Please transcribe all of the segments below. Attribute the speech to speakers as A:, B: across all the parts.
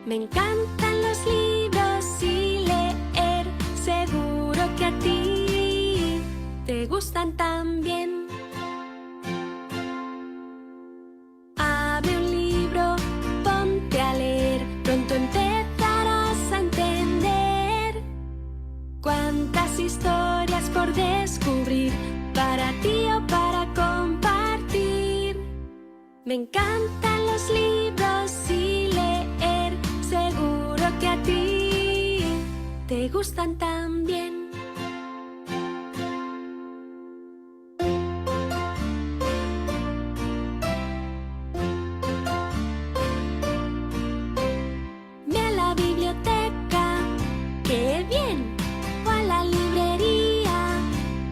A: Me encantan los libros y leer, seguro que a ti te gustan también. Abre un libro, ponte a leer, pronto empezarás a entender cuántas historias por descubrir, para ti o para compartir. Me encantan los libros y leer, seguro que a ti te gustan también. Ve a la biblioteca, ¡qué bien! O a la librería,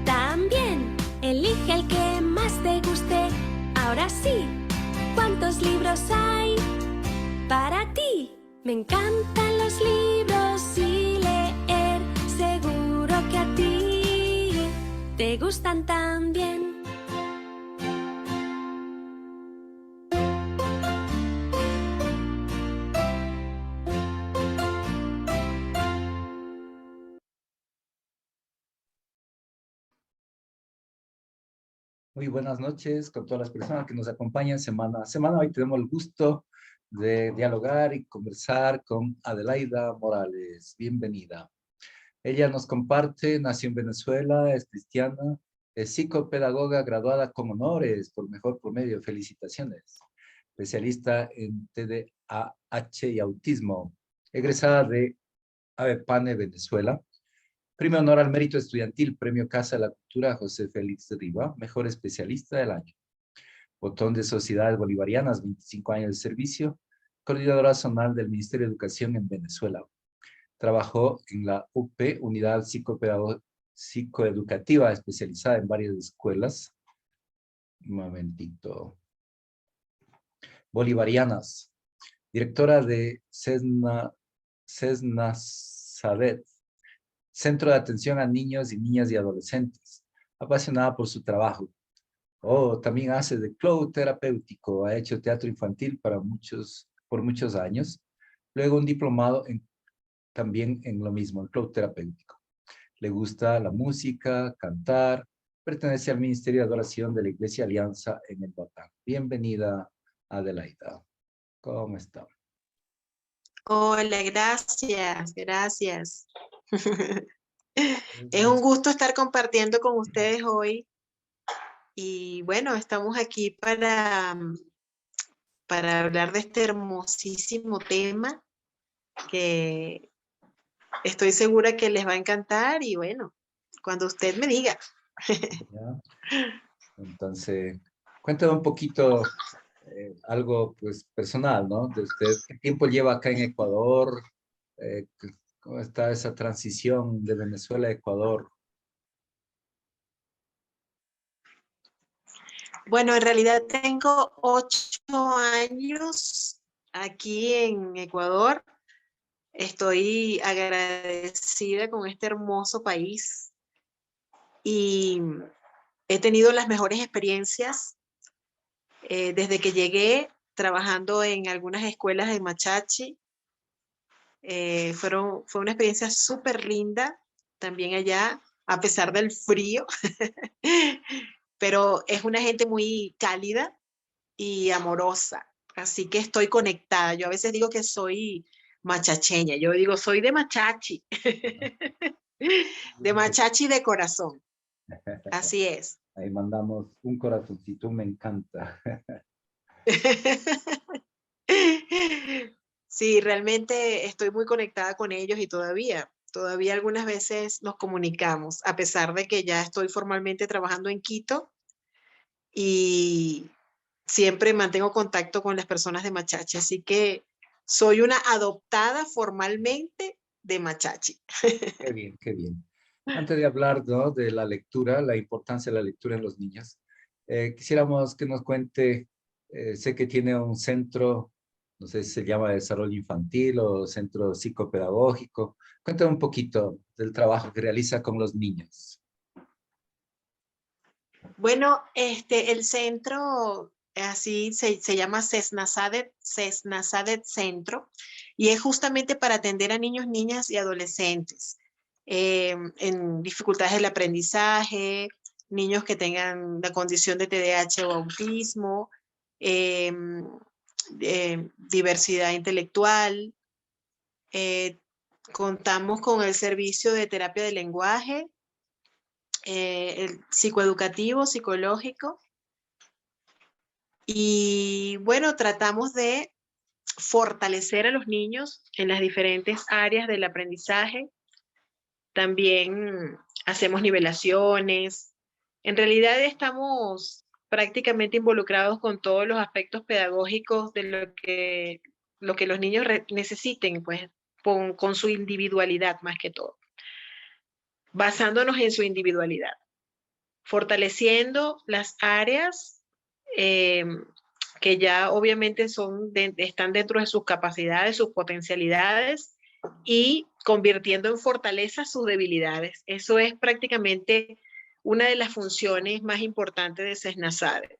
A: también. Elige el que más te guste. Ahora sí, ¿cuántos libros hay para ti? Me encantan los libros y leer, seguro que a ti te gustan también.
B: Muy buenas noches con todas las personas que nos acompañan semana a semana. Hoy tenemos el gusto de dialogar y conversar con Adelaida Morales. Bienvenida. Ella nos comparte, nació en Venezuela, es cristiana, es psicopedagoga graduada con honores por mejor promedio. Felicitaciones. Especialista en TDAH y autismo. Egresada de ABEPANE Venezuela. Premio Honor al Mérito Estudiantil, Premio Casa de la Cultura José Félix Riva, Mejor Especialista del Año. Botón de Sociedades Bolivarianas, 25 años de servicio, Coordinadora Zonal del Ministerio de Educación en Venezuela. Trabajó en la UP, Unidad Psicoeducativa, especializada en varias escuelas. Un momentito. Bolivarianas. Directora de CESNASADET, Centro de Atención a Niños y Niñas y Adolescentes. Apasionada por su trabajo. También hace de club terapéutico. Ha hecho teatro infantil por muchos años. Luego un diplomado también en lo mismo, en club terapéutico. Le gusta la música, cantar. Pertenece al Ministerio de Adoración de la Iglesia Alianza en el Batán. Bienvenida, Adelaida. ¿Cómo está?
C: Hola, gracias, gracias. Es un gusto estar compartiendo con ustedes hoy. Y bueno, estamos aquí para hablar de este hermosísimo tema que estoy segura que les va a encantar y bueno, cuando usted me diga.
B: ¿Ya? Entonces, cuéntame un poquito algo pues personal, ¿no? De usted, ¿qué tiempo lleva acá en Ecuador? ¿Cómo está esa transición de Venezuela a Ecuador?
C: Bueno, en realidad tengo 8 años aquí en Ecuador. Estoy agradecida con este hermoso país y he tenido las mejores experiencias desde que llegué trabajando en algunas escuelas de Machachi. Fue una experiencia súper linda también allá, a pesar del frío, pero es una gente muy cálida y amorosa, así que estoy conectada. Yo a veces digo que soy machacheña, yo digo soy de Machachi, de Machachi de corazón, así es.
B: Ahí mandamos un corazoncito, me encanta.
C: Sí, realmente estoy muy conectada con ellos y todavía algunas veces nos comunicamos, a pesar de que ya estoy formalmente trabajando en Quito y siempre mantengo contacto con las personas de Machachi, así que soy una adoptada formalmente de Machachi.
B: Qué bien, qué bien. Antes de hablar, ¿no?, de la lectura, la importancia de la lectura en los niños, quisiéramos que nos cuente, sé que tiene un centro, no sé si se llama Desarrollo Infantil o Centro Psicopedagógico. Cuéntame un poquito del trabajo que realiza con los niños.
C: Bueno, el centro así se llama CESNASADET Centro. y es justamente para atender a niños, niñas y adolescentes en dificultades del aprendizaje, niños que tengan la condición de TDAH o autismo, diversidad intelectual. Contamos con el servicio de terapia de lenguaje, el psicoeducativo, psicológico, y bueno, tratamos de fortalecer a los niños en las diferentes áreas del aprendizaje. También hacemos nivelaciones. En realidad estamos prácticamente involucrados con todos los aspectos pedagógicos de lo que los niños necesiten, pues con su individualidad más que todo, basándonos en su individualidad, fortaleciendo las áreas que ya obviamente están dentro de sus capacidades, sus potencialidades, y convirtiendo en fortaleza sus debilidades. Eso es prácticamente una de las funciones más importantes de SESNASADE.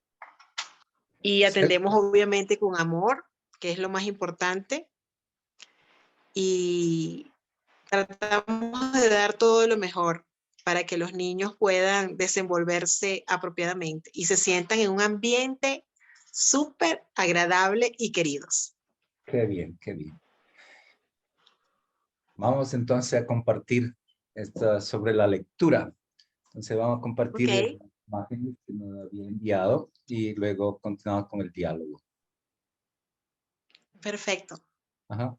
C: Y atendemos obviamente con amor, que es lo más importante, y tratamos de dar todo lo mejor para que los niños puedan desenvolverse apropiadamente y se sientan en un ambiente súper agradable y queridos.
B: Qué bien, qué bien. Vamos entonces a compartir sobre la lectura. Entonces vamos a compartir las imágenes que nos había enviado y luego continuamos con el diálogo.
C: Perfecto.
B: Ajá.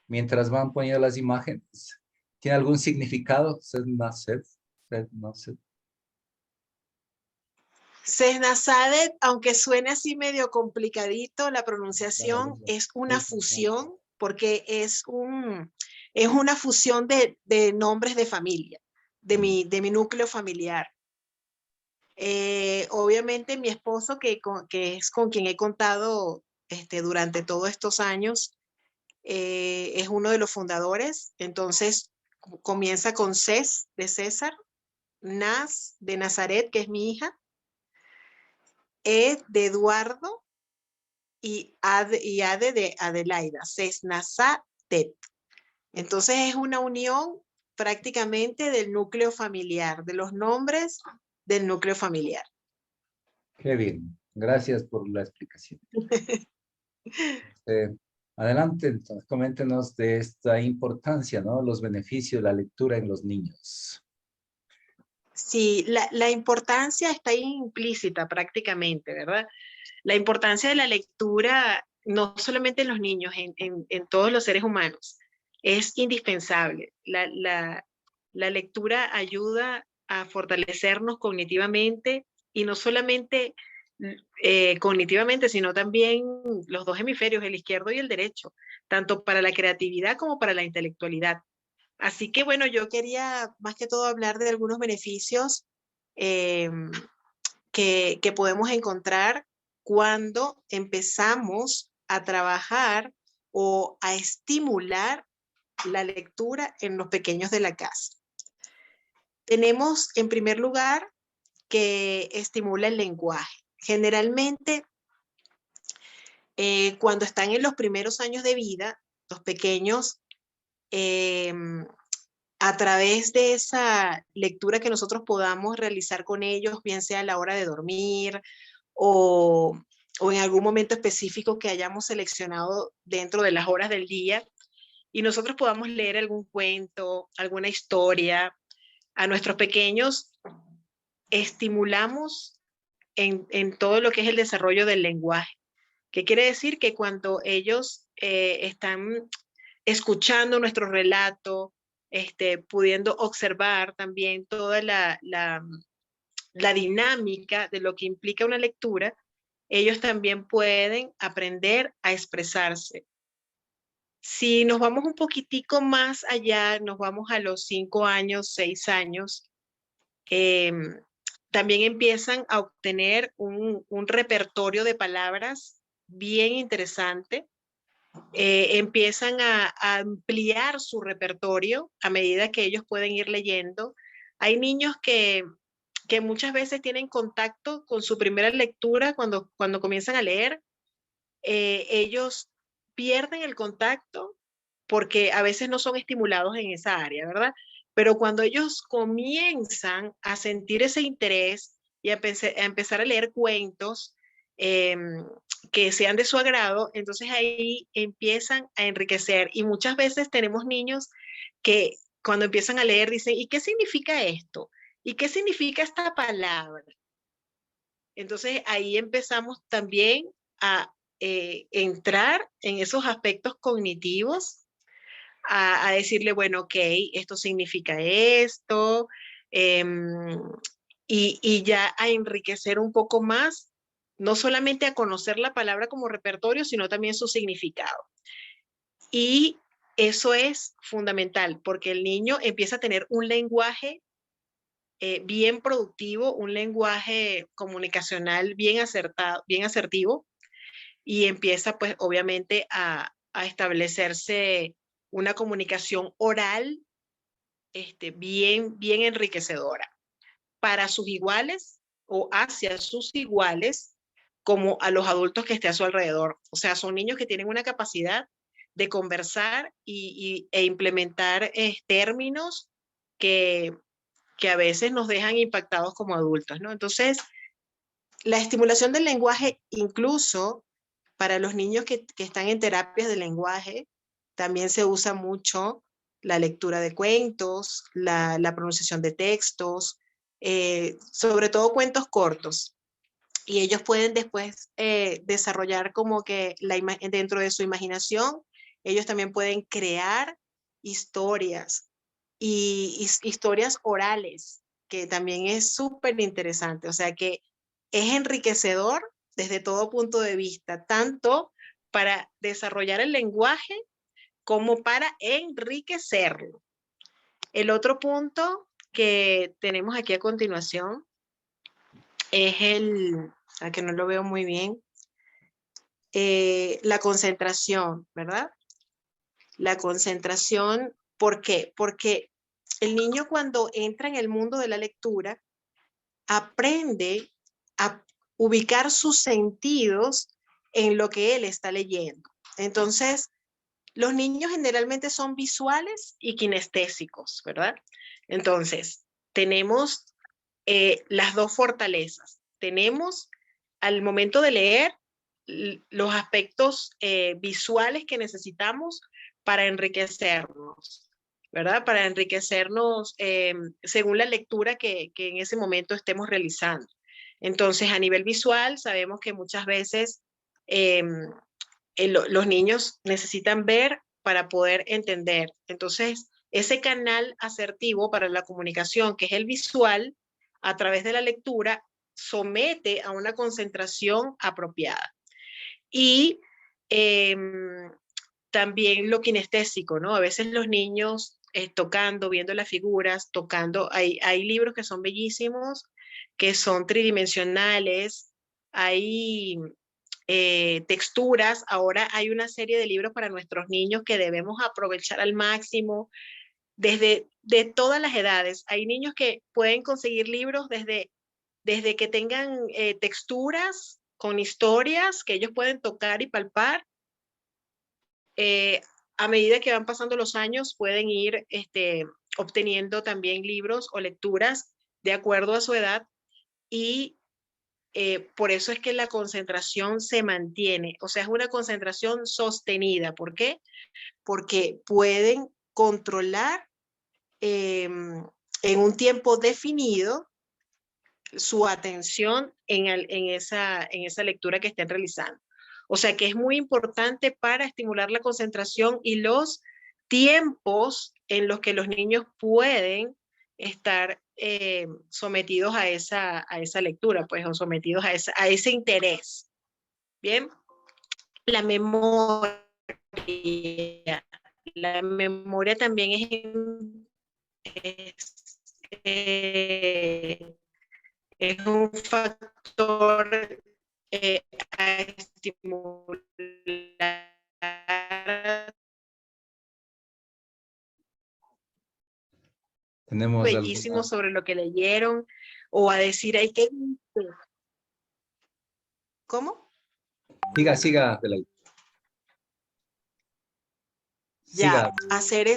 B: Mientras van poniendo las imágenes, ¿tiene algún significado? SESNASADE.
C: SESNASADE, aunque suene así medio complicadito, la pronunciación es una fusión, porque es una fusión de nombres de familia, de mi núcleo familiar. Obviamente mi esposo, que es con quien he contado durante todos estos años, es uno de los fundadores. Entonces comienza con CES de César, NAS de Nazaret, que es mi hija, E de Eduardo y ADE de Adelaida, SESNASADE. Entonces es una unión prácticamente del núcleo familiar, de los nombres del núcleo familiar.
B: Qué bien, gracias por la explicación. Adelante, entonces, coméntenos de esta importancia, ¿no? Los beneficios de la lectura en los niños.
C: Sí, la importancia está implícita prácticamente, ¿verdad? La importancia de la lectura, no solamente en los niños, en todos los seres humanos, es indispensable. La lectura ayuda a fortalecernos cognitivamente, y no solamente cognitivamente, sino también los dos hemisferios, el izquierdo y el derecho, tanto para la creatividad como para la intelectualidad. Así que bueno, yo quería más que todo hablar de algunos beneficios que podemos encontrar cuando empezamos a trabajar o a estimular la lectura en los pequeños de la casa. Tenemos, en primer lugar, que estimula el lenguaje. Generalmente, cuando están en los primeros años de vida, los pequeños, a través de esa lectura que nosotros podamos realizar con ellos, bien sea a la hora de dormir o en algún momento específico que hayamos seleccionado dentro de las horas del día, y nosotros podamos leer algún cuento, alguna historia, a nuestros pequeños estimulamos en todo lo que es el desarrollo del lenguaje. ¿Qué quiere decir? Que cuando ellos están escuchando nuestro relato, pudiendo observar también toda la dinámica de lo que implica una lectura, ellos también pueden aprender a expresarse. Si nos vamos un poquitico más allá, nos vamos a los 5 años, 6 años, también empiezan a obtener un repertorio de palabras bien interesante. Empiezan a ampliar su repertorio a medida que ellos pueden ir leyendo. Hay niños que muchas veces tienen contacto con su primera lectura cuando comienzan a leer. Ellos pierden el contacto porque a veces no son estimulados en esa área, ¿verdad? Pero cuando ellos comienzan a sentir ese interés y a empezar a leer cuentos que sean de su agrado, entonces ahí empiezan a enriquecer. Y muchas veces tenemos niños que cuando empiezan a leer dicen, ¿y qué significa esto? ¿Y qué significa esta palabra? Entonces ahí empezamos también a entrar en esos aspectos cognitivos, a decirle, bueno, ok, esto significa esto, y ya a enriquecer un poco más, no solamente a conocer la palabra como repertorio, sino también su significado. Y eso es fundamental, porque el niño empieza a tener un lenguaje bien productivo, un lenguaje comunicacional bien acertado, bien asertivo, y empieza pues obviamente a establecerse una comunicación oral bien enriquecedora para sus iguales o hacia sus iguales, como a los adultos que esté a su alrededor. O sea, son niños que tienen una capacidad de conversar e implementar términos que a veces nos dejan impactados como adultos, ¿no? Entonces, la estimulación del lenguaje, incluso para los niños que están en terapias de lenguaje, también se usa mucho la lectura de cuentos, la pronunciación de textos, sobre todo cuentos cortos. Y ellos pueden después desarrollar como que dentro de su imaginación, ellos también pueden crear historias y historias orales, que también es súper interesante. O sea que es enriquecedor desde todo punto de vista, tanto para desarrollar el lenguaje como para enriquecerlo. El otro punto que tenemos aquí a continuación es a que no lo veo muy bien, la concentración, ¿verdad? La concentración, ¿por qué? Porque el niño cuando entra en el mundo de la lectura aprende a ubicar sus sentidos en lo que él está leyendo. Entonces, los niños generalmente son visuales y kinestésicos, ¿verdad? Entonces, tenemos las dos fortalezas. Tenemos al momento de leer los aspectos visuales que necesitamos para enriquecernos, ¿verdad? Para enriquecernos según la lectura que en ese momento estemos realizando. Entonces, a nivel visual, sabemos que muchas veces los niños necesitan ver para poder entender. Entonces, ese canal asertivo para la comunicación, que es el visual, a través de la lectura, somete a una concentración apropiada. Y también lo kinestésico, ¿no? A veces los niños tocando, viendo las figuras, tocando, hay libros que son bellísimos, que son tridimensionales, hay texturas. Ahora hay una serie de libros para nuestros niños que debemos aprovechar al máximo, de todas las edades. Hay niños que pueden conseguir libros desde que tengan texturas con historias que ellos pueden tocar y palpar. A medida que van pasando los años, pueden ir obteniendo también libros o lecturas de acuerdo a su edad, y por eso es que la concentración se mantiene, o sea, es una concentración sostenida. ¿Por qué? Porque pueden controlar en un tiempo definido su atención en esa lectura que estén realizando. O sea que es muy importante para estimular la concentración y los tiempos en los que los niños pueden estar sometidos a esa lectura, pues, o sometidos a ese interés. Bien, la memoria. La memoria también es un factor a estimular.
B: Tenemos
C: Bellísimo
B: alguna...
C: sobre lo que leyeron, o a decir, hay que... ¿Cómo?
B: Siga, Adelaida.
C: ya
B: Siga.
C: hacer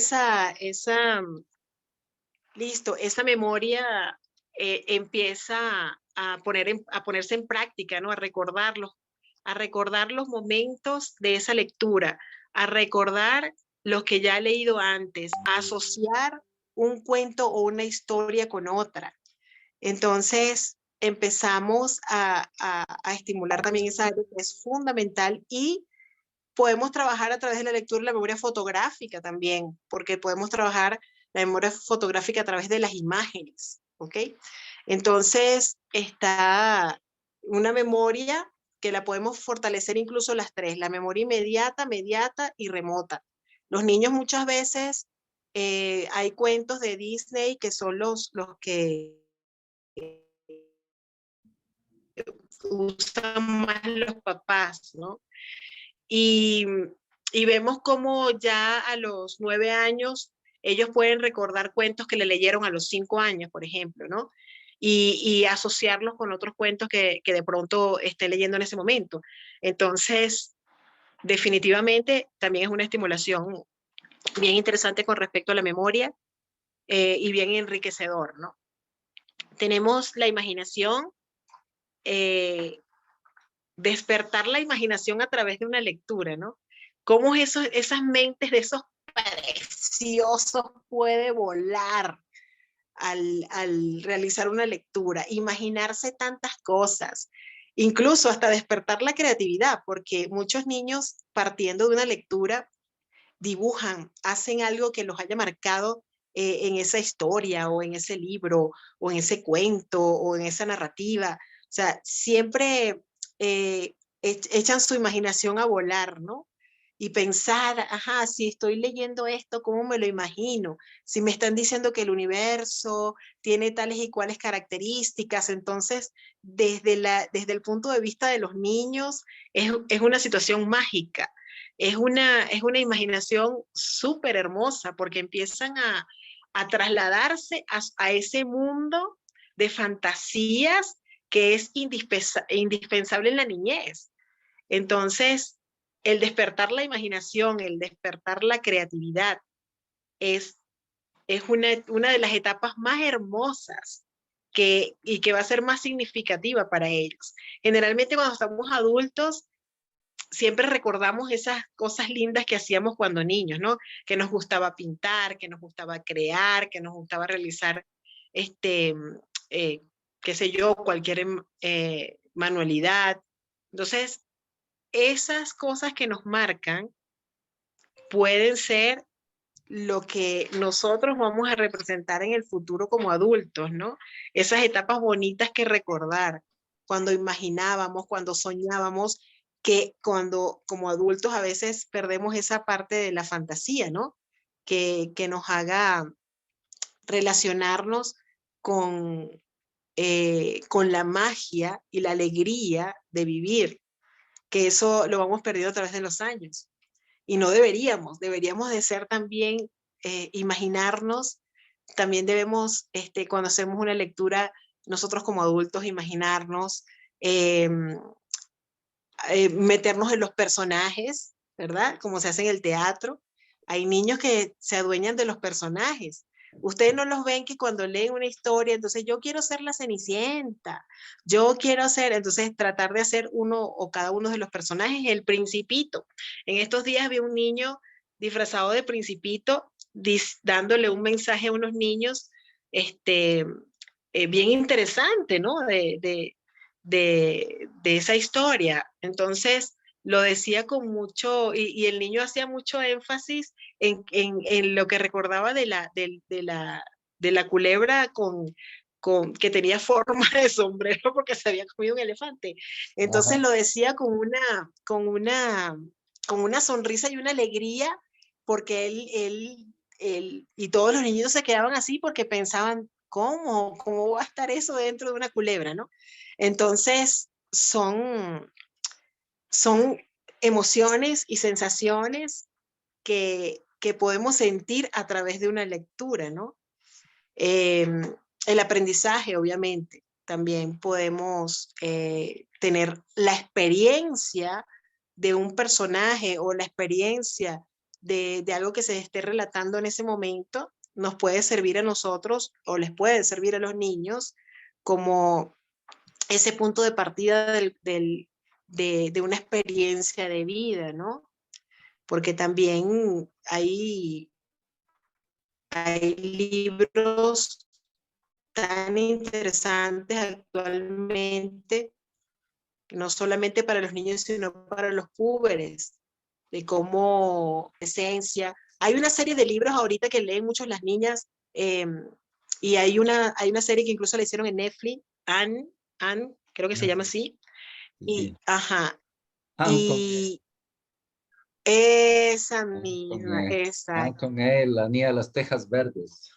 C: listo, esa memoria empieza a ponerse en práctica, ¿no? A recordar los momentos de esa lectura, a recordar lo que ya he leído antes, a asociar un cuento o una historia con otra. Entonces, empezamos a estimular también esa área que es fundamental y podemos trabajar a través de la lectura la memoria fotográfica también, porque podemos trabajar la memoria fotográfica a través de las imágenes, ¿ok? Entonces, está una memoria que la podemos fortalecer incluso las tres, la memoria inmediata, mediata y remota. Los niños muchas veces, hay cuentos de Disney que son los que usan más los papás, ¿no? Y, y vemos cómo ya a los 9 años ellos pueden recordar cuentos que le leyeron a los 5 años, por ejemplo, ¿no? Y asociarlos con otros cuentos que de pronto esté leyendo en ese momento. Entonces, definitivamente también es una estimulación bien interesante con respecto a la memoria y bien enriquecedor, ¿no? Tenemos la imaginación, eh, despertar la imaginación a través de una lectura, ¿no? Cómo esas mentes de esos preciosos puede volar al realizar una lectura, imaginarse tantas cosas, incluso hasta despertar la creatividad, porque muchos niños partiendo de una lectura dibujan, hacen algo que los haya marcado en esa historia o en ese libro o en ese cuento o en esa narrativa. O sea, siempre echan su imaginación a volar, ¿no? Y pensar, ajá, si estoy leyendo esto, ¿cómo me lo imagino? Si me están diciendo que el universo tiene tales y cuales características, entonces desde el punto de vista de los niños es una situación mágica, es una imaginación súper hermosa porque empiezan a trasladarse a ese mundo de fantasías que es indispensable en la niñez. Entonces, el despertar la imaginación, el despertar la creatividad es, es una de las etapas más hermosas y que va a ser más significativa para ellos. Generalmente cuando estamos adultos, siempre recordamos esas cosas lindas que hacíamos cuando niños, ¿no? Que nos gustaba pintar, que nos gustaba crear, que nos gustaba realizar, este, eh, qué sé yo, cualquier manualidad. Entonces, esas cosas que nos marcan pueden ser lo que nosotros vamos a representar en el futuro como adultos, ¿no? Esas etapas bonitas que recordar, cuando imaginábamos, cuando soñábamos, que cuando como adultos a veces perdemos esa parte de la fantasía, ¿no? Que nos haga relacionarnos con, con la magia y la alegría de vivir, que eso lo vamos perdiendo a través de los años. Y no deberíamos de ser también, imaginarnos, también debemos, cuando hacemos una lectura, nosotros como adultos, imaginarnos, eh, meternos en los personajes, ¿verdad? Como se hace en el teatro. Hay niños que se adueñan de los personajes. Ustedes no los ven que cuando leen una historia, entonces yo quiero ser la Cenicienta, yo quiero ser, entonces tratar de hacer uno o cada uno de los personajes, el Principito. En estos días vi un niño disfrazado de Principito dándole un mensaje a unos niños, bien interesante, ¿no? De esa historia. Entonces, lo decía con mucho, y el niño hacía mucho énfasis en lo que recordaba de la culebra que tenía forma de sombrero porque se había comido un elefante. Entonces
B: Ajá.
C: lo decía con una sonrisa y una alegría porque y todos los niños se quedaban así porque pensaban, ¿cómo va a estar eso dentro de una culebra, no? Entonces, son emociones y sensaciones que podemos sentir a través de una lectura, ¿no? Eh, el aprendizaje, obviamente, también podemos tener la experiencia de un personaje o la experiencia de algo que se esté relatando en ese momento, nos puede servir a nosotros o les puede servir a los niños como ese punto de partida de una experiencia de vida, ¿no? Porque también hay libros tan interesantes actualmente, no solamente para los niños, sino para los púberes, de cómo esencia. Hay una serie de libros ahorita que leen mucho las niñas, y hay una serie que incluso la hicieron en Netflix, Anne, creo que se llama así,
B: Sí,
C: y,
B: sí.
C: ajá,
B: Anne con E,
C: y esa
B: Anne con
C: misma,
B: E, Anne
C: exacto.
B: con E, la niña de las tejas verdes.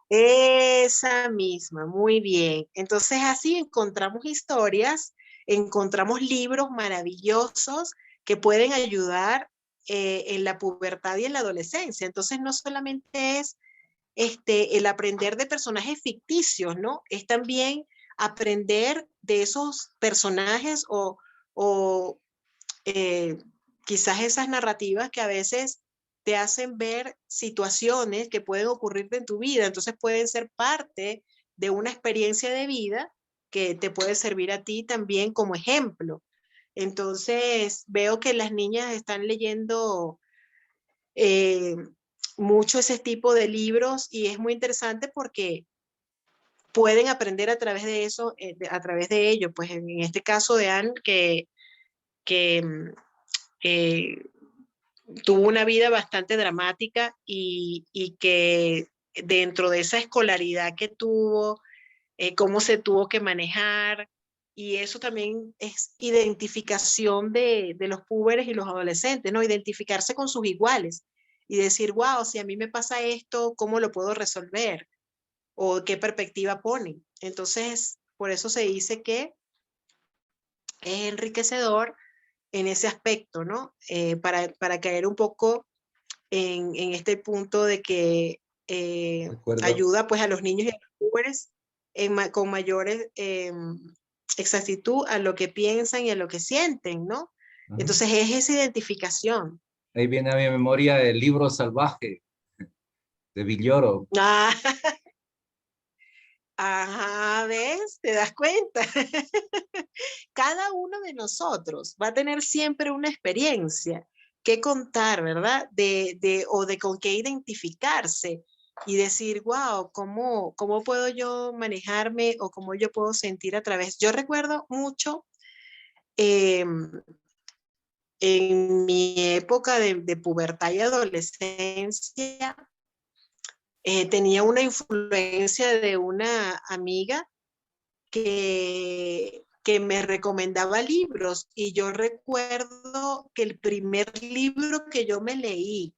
C: Esa misma, muy bien. Entonces así encontramos historias, encontramos libros maravillosos que pueden ayudar en la pubertad y en la adolescencia. Entonces no solamente es el aprender de personajes ficticios, ¿no? Es también aprender de esos personajes o eh, quizás esas narrativas que a veces te hacen ver situaciones que pueden ocurrirte en tu vida, entonces pueden ser parte de una experiencia de vida que te puede servir a ti también como ejemplo. Entonces veo que las niñas están leyendo eh, mucho ese tipo de libros y es muy interesante porque pueden aprender a través de eso, a través de ello. Pues en este caso de Anne, que eh, tuvo una vida bastante dramática y que dentro de esa escolaridad que tuvo, cómo se tuvo que manejar, y eso también es identificación de los púberes y los adolescentes, ¿no? Identificarse con sus iguales y decir, wow, si a mí me pasa esto, ¿cómo lo puedo resolver? ¿O qué perspectiva ponen? Entonces, por eso se dice que es enriquecedor en ese aspecto, ¿no? Para caer un poco en este punto de que
B: ¿De acuerdo?
C: ayuda pues a los niños y a los jóvenes con mayores exactitud a lo que piensan y a lo que sienten, ¿no?
B: Ajá.
C: Entonces es esa identificación.
B: Ahí viene a mi memoria el libro salvaje de Villoro.
C: Ah, ajá, ¿ves? ¿Te das cuenta? Cada uno de nosotros va a tener siempre una experiencia que contar, ¿verdad? O de con qué identificarse y decir, wow, ¿cómo puedo yo manejarme o cómo yo puedo sentir a través? Yo recuerdo mucho eh, en mi época de pubertad y adolescencia, tenía una influencia de una amiga que me recomendaba libros y yo recuerdo que el primer libro que yo me leí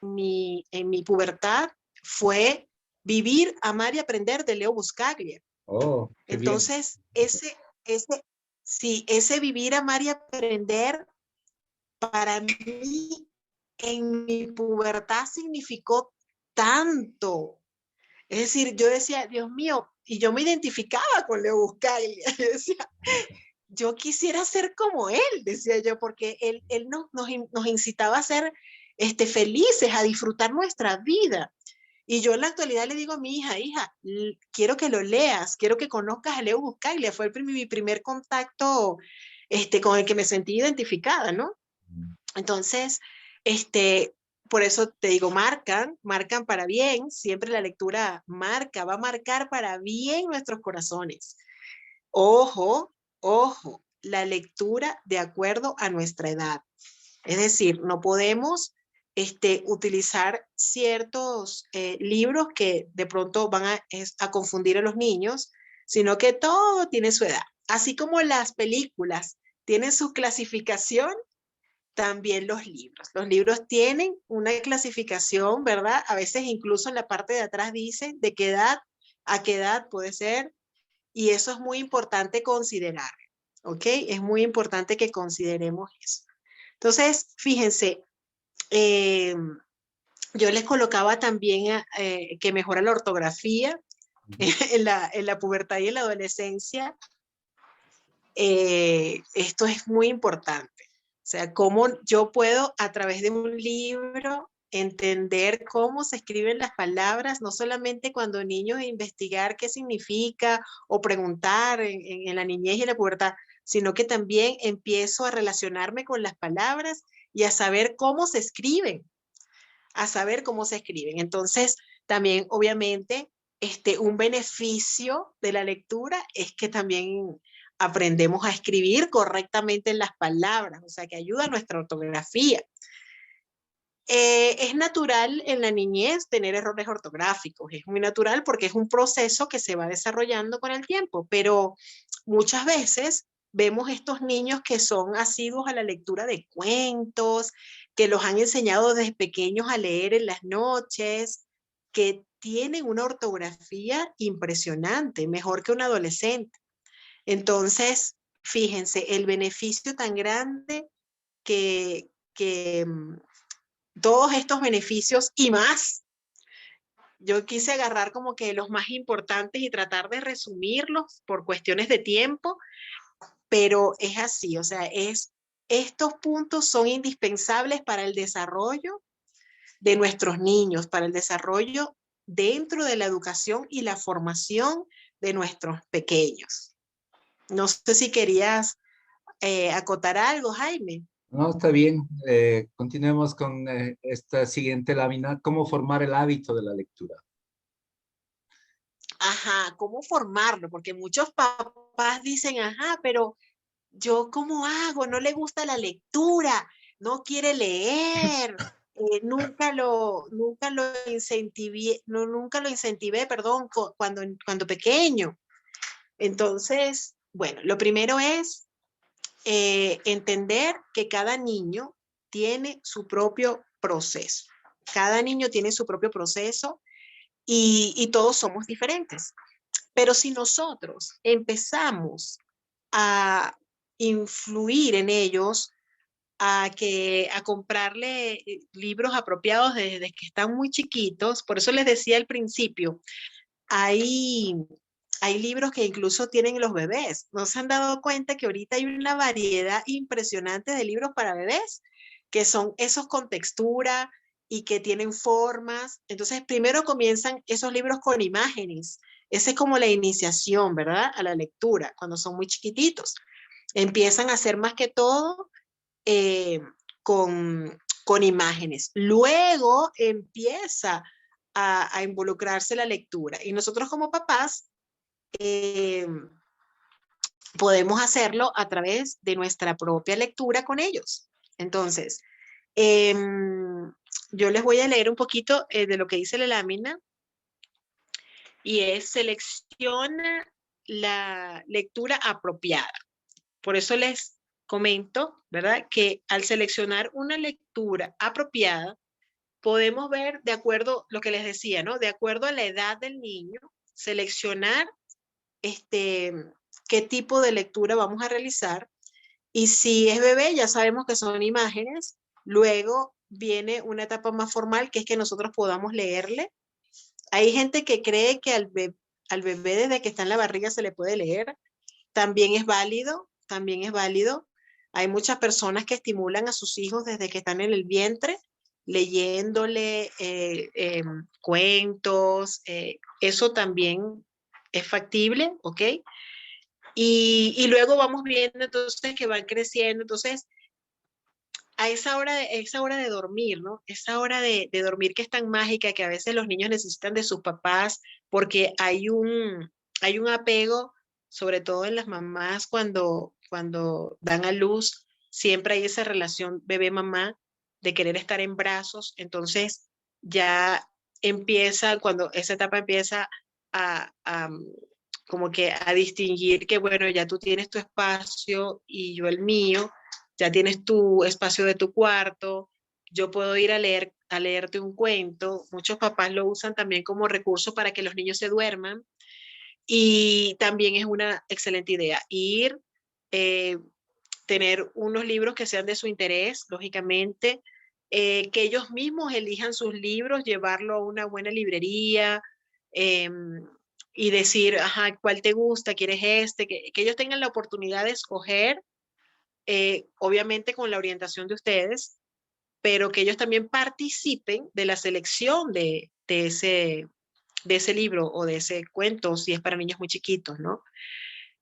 C: en mi pubertad fue Vivir, Amar y Aprender de Leo Buscaglia.
B: Oh, qué bien.
C: Entonces, sí, ese Vivir, Amar y Aprender para mí en mi pubertad significó tanto. Es decir, yo decía, Dios mío, y yo me identificaba con Leo Buscaglia. Yo decía, yo quisiera ser como él, decía yo, porque él nos incitaba a ser felices, a disfrutar nuestra vida. Y yo en la actualidad le digo a mi hija, quiero que lo leas, quiero que conozcas a Leo Buscaglia. Fue mi primer contacto con el que me sentí identificada, ¿no? Entonces, por eso te digo, marcan para bien, siempre la lectura marca, va a marcar para bien nuestros corazones. Ojo, ojo, la lectura de acuerdo a nuestra edad. Es decir, no podemos utilizar ciertos libros que de pronto van a confundir a los niños, sino que todo tiene su edad. Así como las películas tienen su clasificación, también los libros. Los libros tienen una clasificación, ¿verdad? A veces incluso en la parte de atrás dice de qué edad a qué edad puede ser, y eso es muy importante considerar, ¿ok? Es muy importante que consideremos eso. Entonces, fíjense, eh, yo les colocaba también que mejora la ortografía en la pubertad y en la adolescencia. Esto es muy importante. sea, cómo yo puedo a través de un libro entender cómo se escriben las palabras, no solamente cuando niños investigar qué significa o preguntar en la niñez y la pubertad, sino que también empiezo a relacionarme con las palabras y a saber cómo se escriben, a saber cómo se escriben. Entonces, también obviamente, un beneficio de la lectura es que también aprendemos a escribir correctamente las palabras, o sea, que ayuda a nuestra ortografía. Es natural en la niñez tener errores ortográficos, es muy natural porque es un proceso que se va desarrollando con el tiempo, pero muchas veces vemos estos niños que son asiduos a la lectura de cuentos, que los han enseñado desde pequeños a leer en las noches, que tienen una ortografía impresionante, mejor que un adolescente. Entonces, fíjense, el beneficio tan grande que todos estos beneficios y más. Yo quise agarrar como que los más importantes y tratar de resumirlos por cuestiones de tiempo, pero es así, o sea, estos puntos son indispensables para el desarrollo de nuestros niños, para el desarrollo dentro de la educación y la formación de nuestros pequeños. No sé si querías acotar algo, Jaime.
B: No, está bien. Continuemos con esta siguiente lámina. ¿Cómo formar el hábito de la lectura?
C: Ajá, ¿cómo formarlo? Porque muchos papás dicen, ajá, pero yo ¿cómo hago? No le gusta la lectura, no quiere leer, nunca lo incentivé, no, nunca lo incentivé, perdón, cuando pequeño. Entonces, bueno, lo primero es entender que cada niño tiene su propio proceso. Cada niño tiene su propio proceso y todos somos diferentes. Pero si nosotros empezamos a influir en ellos, a comprarle libros apropiados desde que están muy chiquitos, por eso les decía al principio, hay, hay libros que incluso tienen los bebés. ¿No se han dado cuenta que ahorita hay una variedad impresionante de libros para bebés? Que son esos con textura y que tienen formas. Entonces, primero comienzan esos libros con imágenes. Esa es como la iniciación, ¿verdad? A la lectura, cuando son muy chiquititos. Empiezan a hacer más que todo eh, con imágenes. Luego empieza a involucrarse la lectura. Y nosotros como papás podemos hacerlo a través de nuestra propia lectura con ellos. Entonces, yo les voy a leer un poquito de lo que dice la lámina y es selecciona la lectura apropiada. Por eso les comento, ¿verdad? Que al seleccionar una lectura apropiada, podemos ver de acuerdo, lo que les decía, ¿no? De acuerdo a la edad del niño, seleccionar qué tipo de lectura vamos a realizar. Y si es bebé, ya sabemos que son imágenes. Luego viene una etapa más formal, que es que nosotros podamos leerle. Hay gente que cree que al bebé desde que está en la barriga se le puede leer. También es válido, también es válido. Hay muchas personas que estimulan a sus hijos desde que están en el vientre, leyéndole cuentos. Eso también es factible, ¿ok? Y luego vamos viendo entonces que van creciendo. Entonces, a esa hora de dormir, ¿no? Esa hora de dormir que es tan mágica que a veces los niños necesitan de sus papás porque hay un apego, sobre todo en las mamás cuando dan a luz, siempre hay esa relación bebé-mamá de querer estar en brazos. Entonces, ya empieza, cuando esa etapa empieza a como que a distinguir que, bueno, ya tú tienes tu espacio y yo el mío, ya tienes tu espacio de tu cuarto, yo puedo ir a leerte un cuento. Muchos papás lo usan también como recurso para que los niños se duerman y también es una excelente idea ir, eh, tener unos libros que sean de su interés, lógicamente, que ellos mismos elijan sus libros, llevarlo a una buena librería, eh, y decir, ajá, ¿cuál te gusta? ¿Quieres este? Que ellos tengan la oportunidad de escoger obviamente con la orientación de ustedes, pero que ellos también participen de la selección de ese libro o de ese cuento, si es para niños muy chiquitos, ¿no?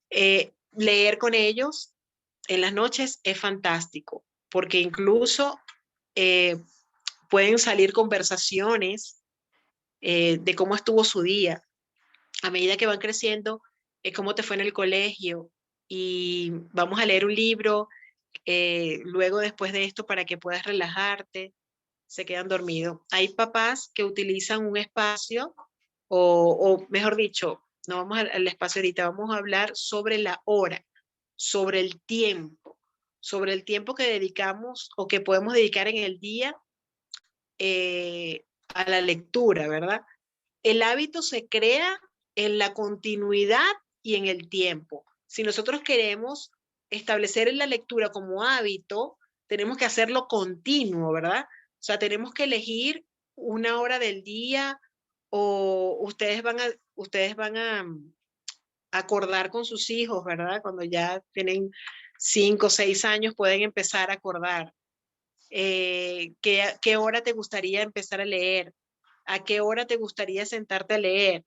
C: Leer con ellos en las noches es fantástico, porque incluso pueden salir conversaciones de cómo estuvo su día. A medida que van creciendo, cómo te fue en el colegio, y vamos a leer un libro luego después de esto para que puedas relajarte, se quedan dormidos. Hay papás que utilizan un espacio, o mejor dicho, no vamos al espacio ahorita, vamos a hablar sobre la hora, sobre el tiempo que dedicamos o que podemos dedicar en el día a la lectura, ¿verdad? El hábito se crea en la continuidad y en el tiempo. Si nosotros queremos establecer la lectura como hábito, tenemos que hacerlo continuo, ¿verdad? O sea, tenemos que elegir una hora del día, o ustedes van a acordar con sus hijos, ¿verdad? Cuando ya tienen 5 o 6 años pueden empezar a acordar. ¿Qué hora te gustaría empezar a leer? ¿A qué hora te gustaría sentarte a leer?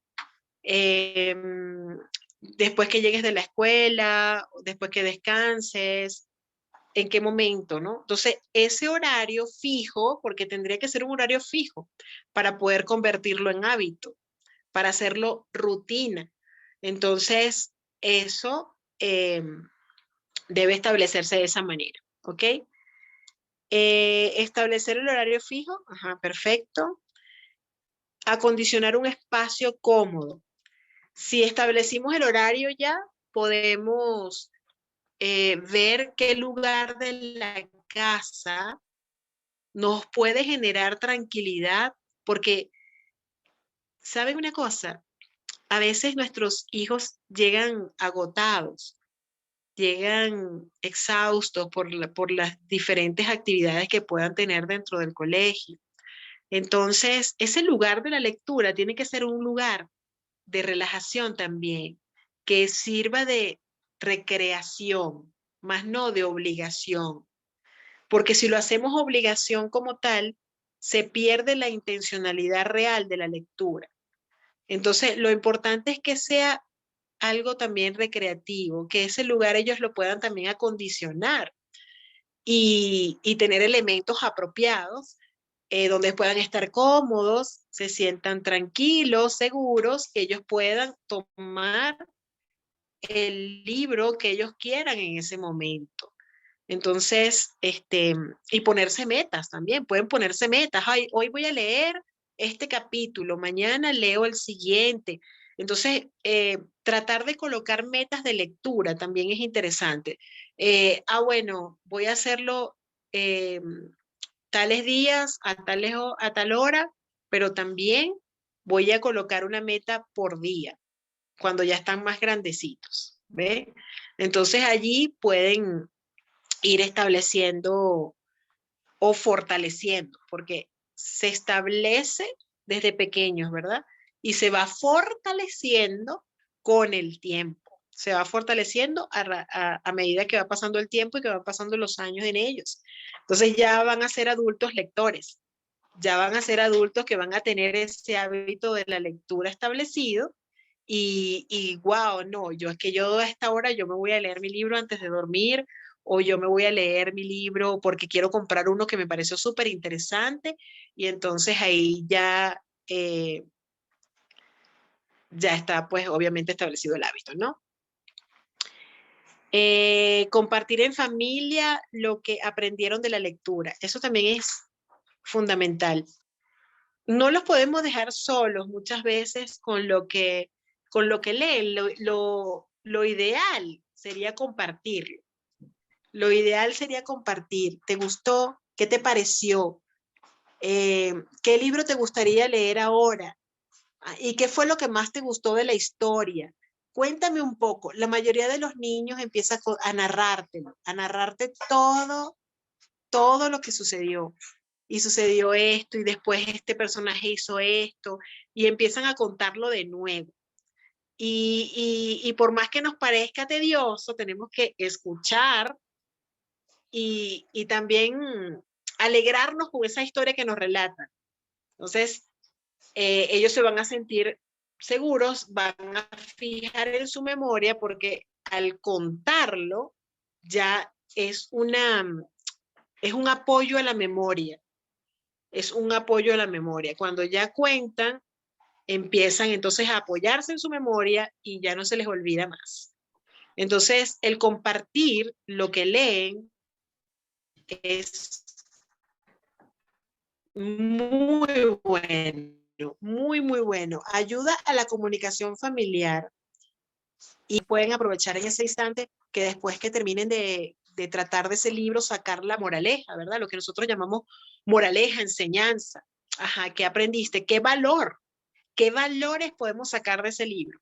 C: Después que llegues de la escuela, después que descanses, ¿en qué momento, no? Entonces, ese horario fijo, porque tendría que ser un horario fijo para poder convertirlo en hábito, para hacerlo rutina. Entonces, eso debe establecerse de esa manera, ¿ok? Establecer el horario fijo, ajá, perfecto. Acondicionar un espacio cómodo. Si establecimos el horario ya, podemos ver qué lugar de la casa nos puede generar tranquilidad, porque, ¿saben una cosa? A veces nuestros hijos llegan agotados, llegan exhaustos por las diferentes actividades que puedan tener dentro del colegio. Entonces, ese lugar de la lectura tiene que ser un lugar de relajación también, que sirva de recreación, más no de obligación. Porque si lo hacemos obligación como tal, se pierde la intencionalidad real de la lectura. Entonces, lo importante es que sea algo también recreativo, que ese lugar ellos lo puedan también acondicionar y tener elementos apropiados donde puedan estar cómodos, se sientan tranquilos, seguros, que ellos puedan tomar el libro que ellos quieran en ese momento. Entonces, y ponerse metas también, pueden ponerse metas. Ay, hoy voy a leer este capítulo, mañana leo el siguiente. Entonces, tratar de colocar metas de lectura también es interesante. Bueno, voy a hacerlo tales días, a tal hora, pero también voy a colocar una meta por día, cuando ya están más grandecitos, ¿ve? Entonces allí pueden ir estableciendo o fortaleciendo, porque se establece desde pequeños, ¿verdad? Y se va fortaleciendo con el tiempo. Se va fortaleciendo a medida que va pasando el tiempo y que van pasando los años en ellos. Entonces ya van a ser adultos lectores, ya van a ser adultos que van a tener ese hábito de la lectura establecido y wow, no, yo a esta hora yo me voy a leer mi libro antes de dormir, o yo me voy a leer mi libro porque quiero comprar uno que me pareció súper interesante, y entonces ahí ya está pues obviamente establecido el hábito, ¿no? Compartir en familia lo que aprendieron de la lectura, eso también es fundamental. No los podemos dejar solos muchas veces con lo que leen. Lo ideal sería compartirlo. Lo ideal sería compartir. ¿Te gustó? ¿Qué te pareció? ¿Qué libro te gustaría leer ahora? ¿Y qué fue lo que más te gustó de la historia? Cuéntame un poco. La mayoría de los niños empieza a narrarte todo lo que sucedió. Y sucedió esto, y después este personaje hizo esto, y empiezan a contarlo de nuevo. Y por más que nos parezca tedioso, tenemos que escuchar y también alegrarnos con esa historia que nos relatan. Entonces, ellos se van a sentir seguros, van a fijar en su memoria porque al contarlo ya es un apoyo a la memoria, es un apoyo a la memoria. Cuando ya cuentan, empiezan entonces a apoyarse en su memoria y ya no se les olvida más. Entonces, el compartir lo que leen es muy bueno, muy, muy bueno. Ayuda a la comunicación familiar y pueden aprovechar en ese instante que después que terminen de tratar de ese libro, sacar la moraleja, ¿verdad? Lo que nosotros llamamos moraleja, enseñanza. Ajá, ¿qué aprendiste? ¿Qué valor? ¿Qué valores podemos sacar de ese libro?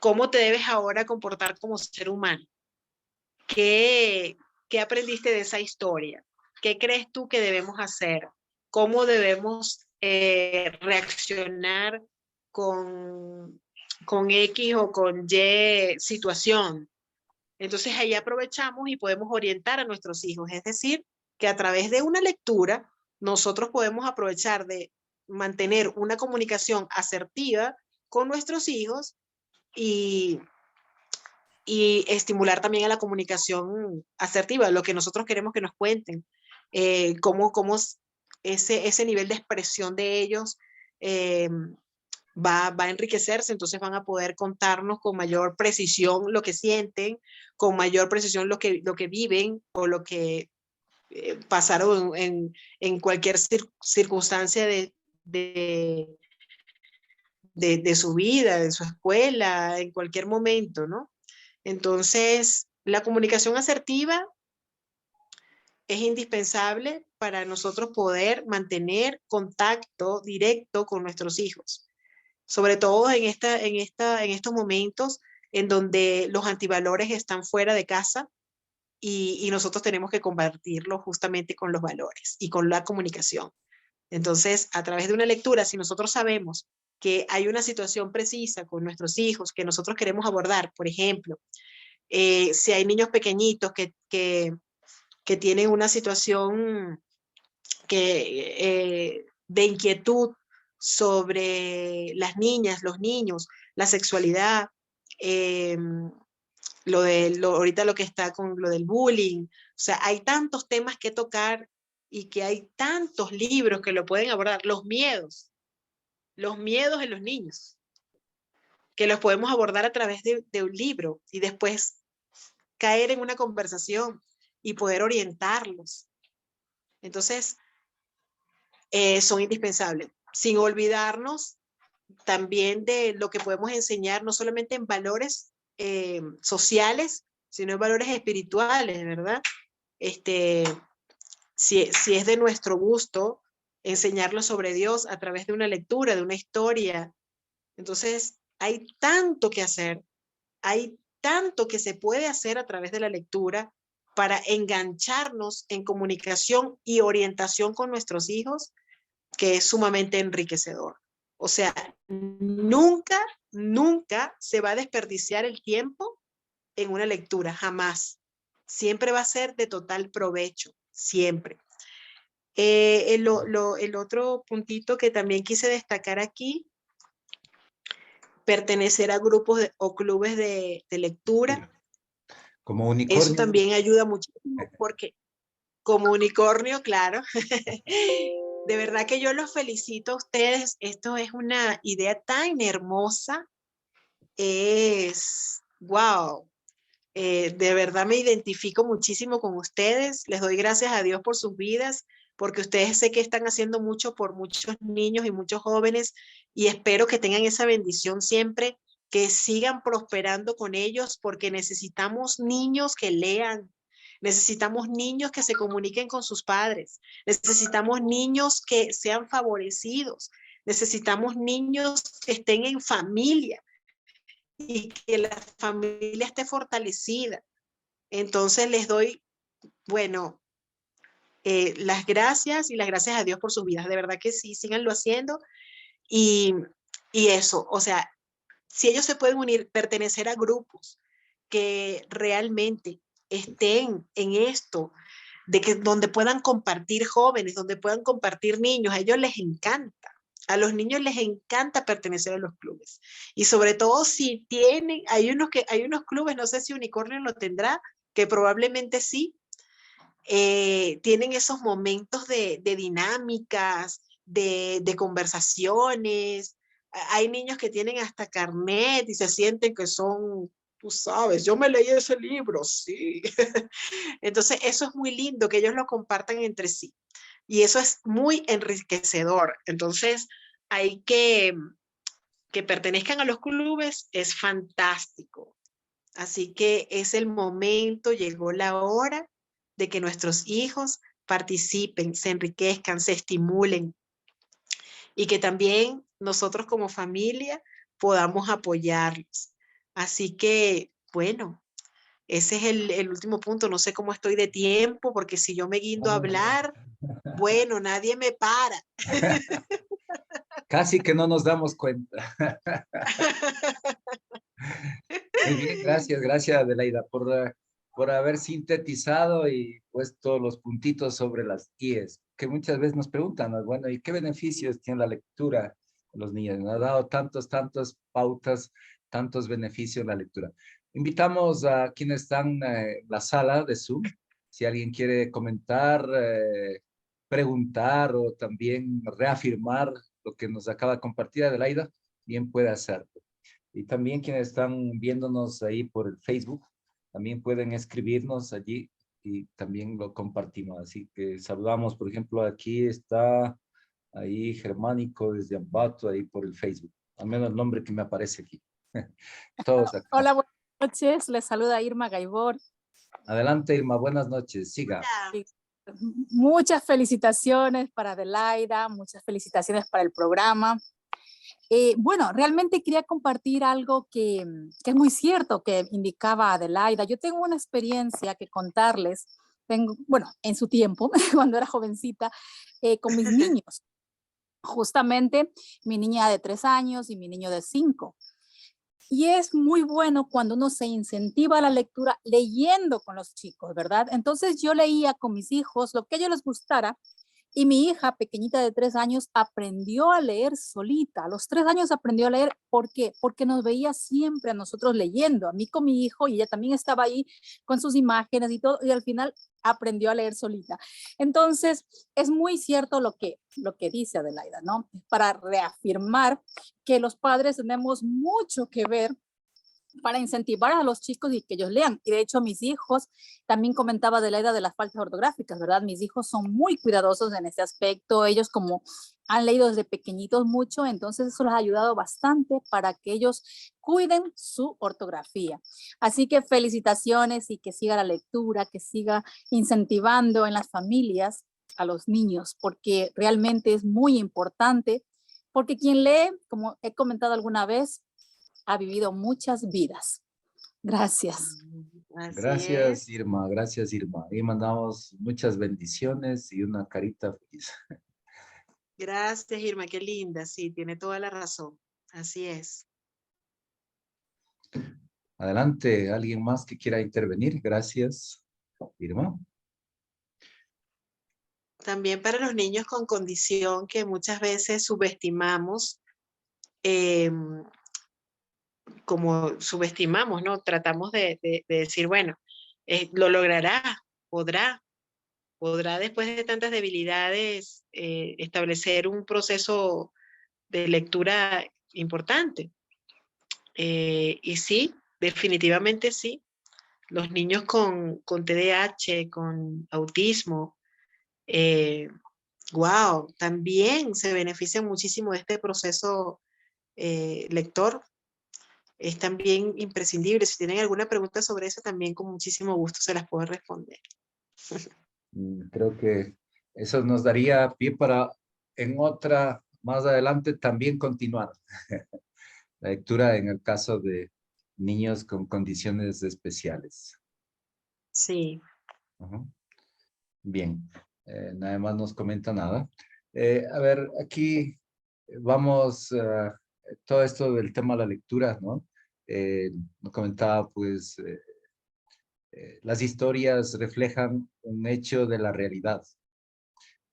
C: ¿Cómo te debes ahora comportar como ser humano? ¿Qué aprendiste de esa historia? ¿Qué crees tú que debemos hacer? ¿Cómo debemos reaccionar con X o con Y situación? Entonces ahí aprovechamos y podemos orientar a nuestros hijos. Es decir, que a través de una lectura nosotros podemos aprovechar de mantener una comunicación asertiva con nuestros hijos y estimular también a la comunicación asertiva, lo que nosotros queremos que nos cuenten, cómo ese nivel de expresión de ellos va a enriquecerse, entonces van a poder contarnos con mayor precisión lo que sienten, con mayor precisión lo que viven o lo que pasaron en cualquier circunstancia de su vida, de su escuela, en cualquier momento, ¿no? Entonces, la comunicación asertiva es indispensable para nosotros poder mantener contacto directo con nuestros hijos, sobre todo en estos momentos en donde los antivalores están fuera de casa y nosotros tenemos que compartirlo justamente con los valores y con la comunicación. Entonces, a través de una lectura, si nosotros sabemos que hay una situación precisa con nuestros hijos que nosotros queremos abordar, por ejemplo, si hay niños pequeñitos que tienen una situación de inquietud sobre las niñas, los niños, la sexualidad, eh, ahorita lo que está con lo del bullying, o sea, hay tantos temas que tocar y que hay tantos libros que lo pueden abordar, los miedos en los niños, que los podemos abordar a través de un libro y después caer en una conversación y poder orientarlos. Entonces, son indispensables, sin olvidarnos también de lo que podemos enseñar, no solamente en valores sociales, sino en valores espirituales, ¿verdad? Si es de nuestro gusto enseñarlo sobre Dios a través de una lectura, de una historia. Entonces, hay tanto que hacer, hay tanto que se puede hacer a través de la lectura para engancharnos en comunicación y orientación con nuestros hijos, que es sumamente enriquecedor. O sea, nunca, nunca se va a desperdiciar el tiempo en una lectura, jamás. Siempre va a ser de total provecho, siempre. El otro puntito que también quise destacar aquí, pertenecer a grupos o clubes de lectura.
B: Como unicornio.
C: Eso también ayuda muchísimo porque como unicornio, claro. De verdad que yo los felicito a ustedes. Esto es una idea tan hermosa. Es, wow. De verdad me identifico muchísimo con ustedes. Les doy gracias a Dios por sus vidas, porque ustedes sé que están haciendo mucho por muchos niños y muchos jóvenes y espero que tengan esa bendición siempre, que sigan prosperando con ellos, porque necesitamos niños que lean, necesitamos niños que se comuniquen con sus padres, necesitamos niños que sean favorecidos, necesitamos niños que estén en familia y que la familia esté fortalecida. Entonces les doy, bueno, las gracias y las gracias a Dios por sus vidas. De verdad que sí, síganlo haciendo. Y eso, o sea, si ellos se pueden unir, pertenecer a grupos que realmente estén en esto, donde puedan compartir jóvenes, donde puedan compartir niños. A ellos les encanta. A los niños les encanta pertenecer a los clubes. Y sobre todo si tienen, hay unos clubes, no sé si Unicornio lo tendrá, que probablemente sí, tienen esos momentos de dinámicas, de conversaciones. Hay niños que tienen hasta carnet y se sienten que son, tú sabes, yo me leí ese libro, sí. Entonces, eso es muy lindo, que ellos lo compartan entre sí. Y eso es muy enriquecedor. Entonces, hay que pertenezcan a los clubes, es fantástico. Así que es el momento, llegó la hora de que nuestros hijos participen, se enriquezcan, se estimulen y que también nosotros como familia podamos apoyarlos. Así que, bueno, ese es el último punto. No sé cómo estoy de tiempo, porque si yo me guindo a hablar, bueno, nadie me para.
B: Casi que no nos damos cuenta. Muy bien, gracias Adelaida por haber sintetizado y puesto los puntitos sobre las IES, que muchas veces nos preguntan, ¿no? Bueno, ¿y qué beneficios tiene la lectura a los niños? Nos ha dado tantas pautas, tantos beneficios la lectura. Invitamos a quienes están en la sala de Zoom, si alguien quiere comentar, preguntar o también reafirmar lo que nos acaba de compartir Adelaida, bien puede hacerlo. Y también quienes están viéndonos ahí por el Facebook, también pueden escribirnos allí y también lo compartimos. Así que saludamos, por ejemplo, aquí está ahí Germánico desde Ambato, ahí por el Facebook. Al menos el nombre que me aparece aquí. Todos acá.
D: Hola, buenas noches. Les saluda Irma Gaibor.
B: Adelante, Irma. Buenas noches. Siga.
C: Hola.
D: Muchas felicitaciones para Adelaida, muchas felicitaciones para el programa. Bueno, realmente quería compartir algo que es muy cierto que indicaba Adelaida. Yo tengo una experiencia que contarles, bueno, en su tiempo, cuando era jovencita, con mis niños. Justamente mi niña de 3 años y mi niño de 5. Y es muy bueno cuando uno se incentiva la lectura leyendo con los chicos, ¿verdad? Entonces yo leía con mis hijos lo que a ellos les gustara y mi hija pequeñita de 3 años aprendió a leer solita. A los 3 años aprendió a leer. ¿Por qué? Porque nos veía siempre a nosotros leyendo, a mí con mi hijo, y ella también estaba ahí con sus imágenes y todo, y al final aprendió a leer solita. Entonces, es muy cierto lo que dice Adelaida, ¿no? Para reafirmar que los padres tenemos mucho que ver para incentivar a los chicos y que ellos lean. Y de hecho mis hijos, también comentaba de la edad de las faltas ortográficas, ¿verdad? Mis hijos son muy cuidadosos en ese aspecto. Ellos como han leído desde pequeñitos mucho, entonces eso les ha ayudado bastante para que ellos cuiden su ortografía. Así que felicitaciones y que siga la lectura, que siga incentivando en las familias a los niños, porque realmente es muy importante, porque quien lee, como he comentado alguna vez, ha vivido muchas vidas. Gracias.
C: Así es.
B: Gracias Irma. Y mandamos muchas bendiciones y una carita feliz.
C: Gracias, Irma, qué linda. Sí, tiene toda la razón. Así es.
B: Adelante, ¿alguien más que quiera intervenir? Gracias, Irma.
C: También para los niños con condición que muchas veces subestimamos, como subestimamos, ¿no? Tratamos de decir, bueno, lo logrará, podrá después de tantas debilidades establecer un proceso de lectura importante. Y sí, definitivamente sí. Los niños con TDAH, con autismo, wow, también se benefician muchísimo de este proceso lector. Es también imprescindible. Si tienen alguna pregunta sobre eso, también con muchísimo gusto se las puedo responder.
B: Creo que eso nos daría pie para en otra, más adelante, también continuar. La lectura en el caso de niños con condiciones especiales.
C: Sí.
B: Ajá. Bien, nadie más nos comenta nada. A ver, aquí vamos, todo esto del tema de la lectura, ¿no? Nos comentaba, pues, Las historias reflejan un hecho de la realidad.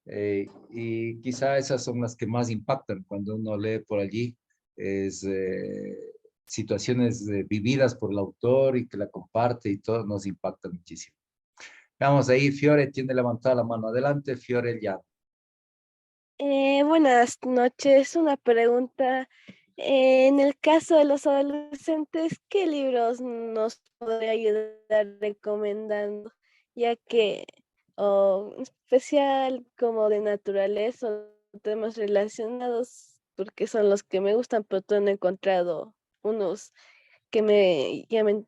B: Y quizá esas son las que más impactan cuando uno lee por allí. Es situaciones vividas por el autor y que la comparte y todo nos impacta muchísimo. Vamos ahí, Fiore tiene levantada la mano. Adelante, Fiore, ya.
E: Buenas noches. Una pregunta. En el caso de los adolescentes, ¿qué libros nos podría ayudar recomendando? Ya que, especial como de naturaleza o temas relacionados, porque son los que me gustan, pero no he encontrado unos que me llamen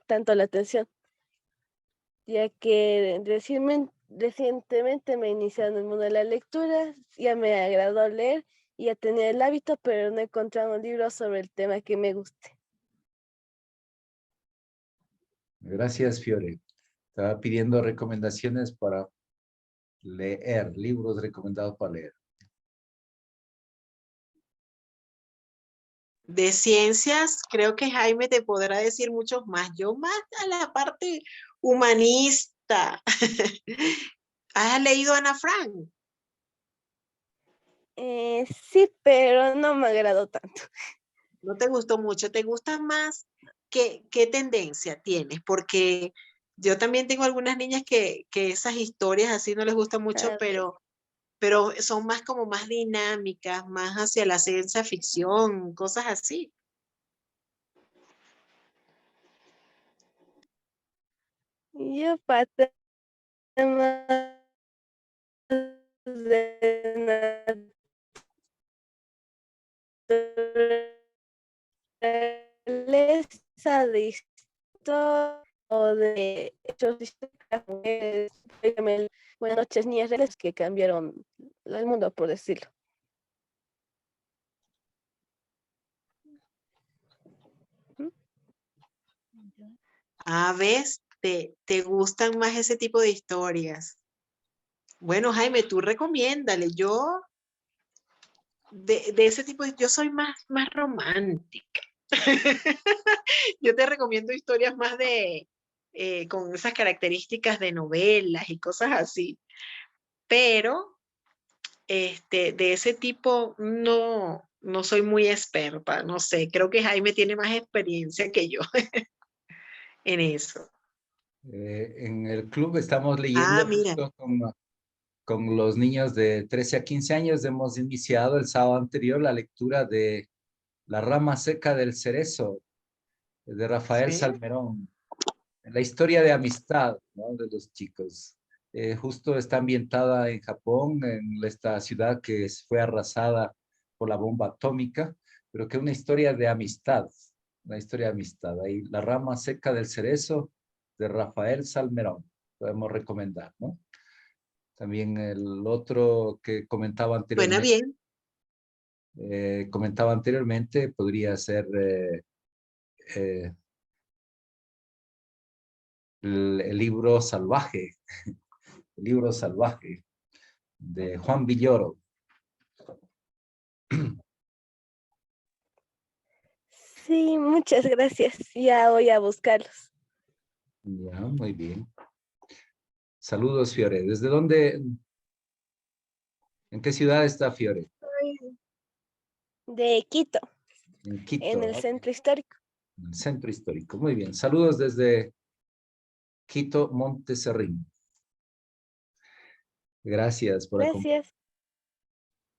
E: tanto la atención, ya que recientemente me he iniciado en el mundo de la lectura, ya me agradó leer y ya tenía el hábito, pero no he encontrado un libro sobre el tema que me guste.
B: Gracias, Fiore. Estaba pidiendo recomendaciones para leer, libros recomendados para leer.
C: De ciencias, creo que Jaime te podrá decir muchos más. Yo más a la parte humanista. ¿Has leído Ana Frank?
E: Sí, pero no me agradó tanto.
C: ¿No te gustó mucho? ¿Te gusta más? ¿Qué tendencia tienes? Porque yo también tengo algunas niñas que esas historias así no les gustan mucho,
E: Ah,
C: pero son más como más dinámicas, más hacia la ciencia ficción, cosas así.
E: yo para temas de naturaleza, de historia o de hechos históricos, mujeres, buenas noches, niñas reales que cambiaron el mundo, por decirlo.
C: ¿Ves? Te gustan más ese tipo de historias. Bueno, Jaime, tú recomiéndale. Yo, de ese tipo, yo soy más romántica. Yo te recomiendo historias más con esas características de novelas y cosas así. Pero de ese tipo no soy muy experta, no sé. Creo que Jaime tiene más experiencia que yo en eso.
B: En el club estamos leyendo
C: Mira.
B: justo con los niños de 13 a 15 años. Hemos iniciado el sábado anterior la lectura de La rama seca del cerezo, de Rafael
C: ¿Sí?
B: Salmerón. La historia de amistad, ¿no?, de los chicos. Justo está ambientada en Japón, en esta ciudad que fue arrasada por la bomba atómica, pero que es una historia de amistad, una historia de amistad. Ahí, La rama seca del cerezo, de Rafael Salmerón, podemos recomendar, ¿no? También el otro que
C: Suena
B: anteriormente,
C: bien.
B: podría ser el libro salvaje, el libro salvaje de Juan Villoro.
E: Sí, muchas gracias. Ya voy a buscarlos.
B: Ya, muy bien. Saludos, Fiore. ¿Desde dónde, en qué ciudad está Fiore?
E: De Quito,
B: En Quito,
E: en el
B: ok,
E: centro histórico.
B: en el centro histórico. Muy bien. Saludos desde Quito, Monteserrín. Gracias por acompañarnos.
E: Gracias.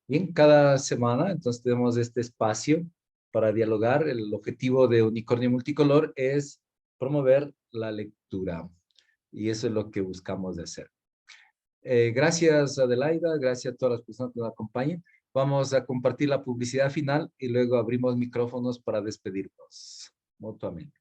B: Bien, cada semana entonces tenemos este espacio para dialogar. El objetivo de Unicornio Multicolor es promover la lectura y eso es lo que buscamos de hacer. Gracias, Adelaida, gracias a todas las personas que nos acompañan. Vamos a compartir la publicidad final y luego abrimos micrófonos para despedirnos mutuamente.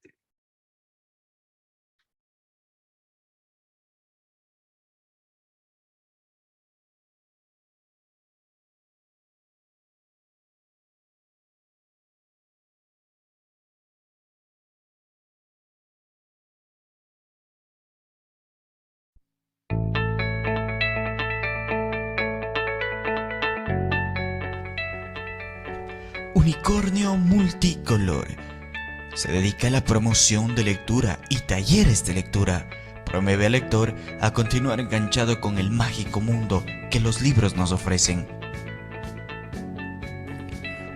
F: Unicornio Multicolor. se dedica a la promoción de lectura y talleres de lectura. Promueve al lector a continuar enganchado con el mágico mundo que los libros nos ofrecen.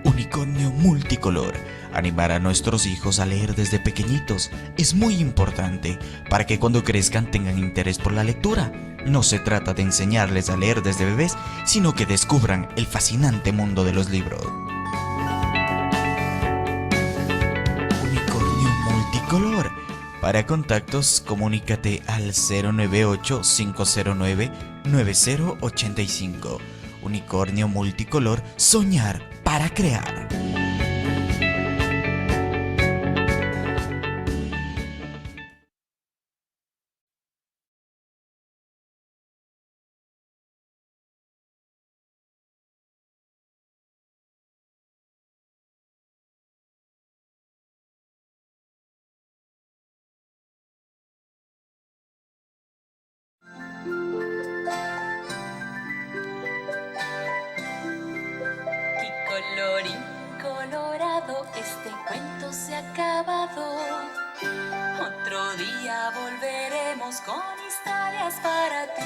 F: Unicornio multicolor. Animar a nuestros hijos a leer desde pequeñitos es muy importante para que cuando crezcan tengan interés por la lectura. No se trata de enseñarles a leer desde bebés, sino que descubran el fascinante mundo de los libros. Unicornio multicolor. Para contactos, comunícate al 098-509-9085. Unicornio multicolor, soñar para crear.
A: Colorín colorado, este cuento se ha acabado. Otro día volveremos con historias para ti.